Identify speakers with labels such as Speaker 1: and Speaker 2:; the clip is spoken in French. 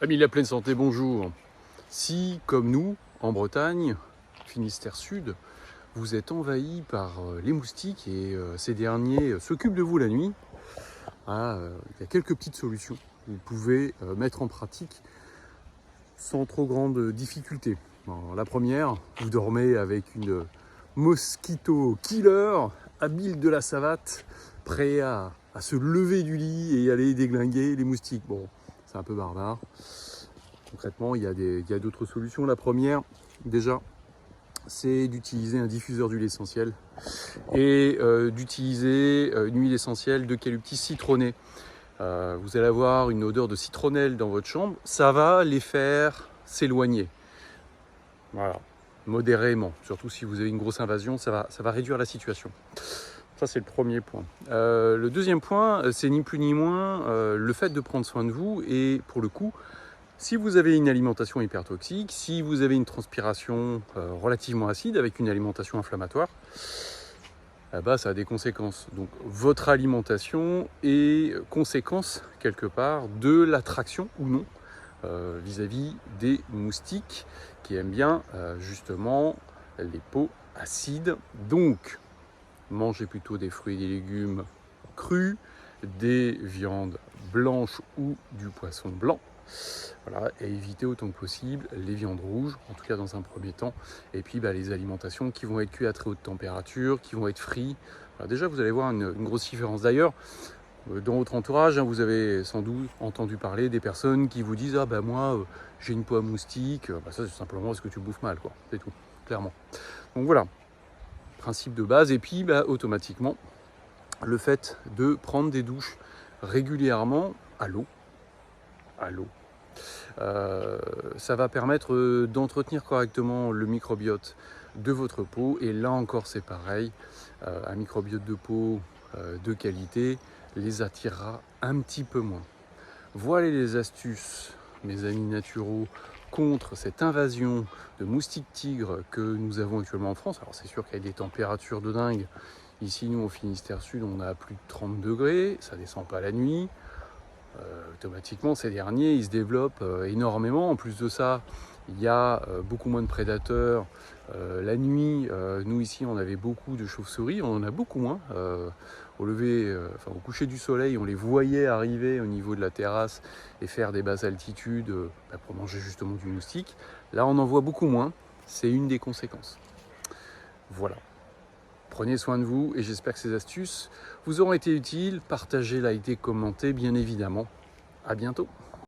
Speaker 1: Amis de la pleine santé, bonjour. Si, comme nous, en Bretagne, Finistère Sud, vous êtes envahi par les moustiques et ces derniers s'occupent de vous la nuit, il y a quelques petites solutions que vous pouvez mettre en pratique sans trop grande difficulté. Alors, la première, vous dormez avec une mosquito killer, habile de la savate, prêt à se lever du lit et aller déglinguer les moustiques. Bon, c'est un peu barbare. Concrètement, il y a d'autres solutions. La première, déjà, c'est d'utiliser un diffuseur d'huile essentielle et d'utiliser une huile essentielle d'eucalyptus citronné. Vous allez avoir une odeur de citronnelle dans votre chambre, ça va les faire s'éloigner. Voilà, modérément. Surtout si vous avez une grosse invasion, ça va réduire la situation. Ça, c'est le premier point. Le deuxième point, c'est ni plus ni moins le fait de prendre soin de vous et pour le coup, si vous avez une alimentation hypertoxique, si vous avez une transpiration relativement acide avec une alimentation inflammatoire, ça a des conséquences. Donc votre alimentation est conséquence quelque part de l'attraction ou non vis-à-vis des moustiques qui aiment bien justement les peaux acides. Donc mangez plutôt des fruits et des légumes crus, des viandes blanches ou du poisson blanc. Voilà, et éviter autant que possible les viandes rouges, en tout cas dans un premier temps, et puis les alimentations qui vont être cuites à très haute température, qui vont être frites. Alors déjà, vous allez voir une grosse différence. D'ailleurs, dans votre entourage, vous avez sans doute entendu parler des personnes qui vous disent « Ah ben moi, j'ai une peau à moustique ». Ça, c'est simplement parce que tu bouffes mal, quoi. C'est tout, clairement. Donc voilà, principe de base. Et puis, automatiquement, le fait de prendre des douches régulièrement à l'eau, ça va permettre d'entretenir correctement le microbiote de votre peau. Et là encore, c'est pareil, un microbiote de peau de qualité les attirera un petit peu moins. Voilà les astuces, mes amis naturaux, contre cette invasion de moustiques tigres que nous avons actuellement en France. Alors c'est sûr qu'il y a des températures de dingue. Ici, nous, au Finistère Sud, on a plus de 30 degrés, ça descend pas la nuit. Automatiquement, ces derniers, ils se développent énormément. En plus de ça, il y a beaucoup moins de prédateurs. La nuit, nous ici, on avait beaucoup de chauves-souris. On en a beaucoup moins. Au lever, au coucher du soleil, on les voyait arriver au niveau de la terrasse et faire des basses altitudes pour manger justement du moustique. Là, on en voit beaucoup moins. C'est une des conséquences. Voilà. Prenez soin de vous et j'espère que ces astuces vous auront été utiles. Partagez, likez, commentez bien évidemment. À bientôt.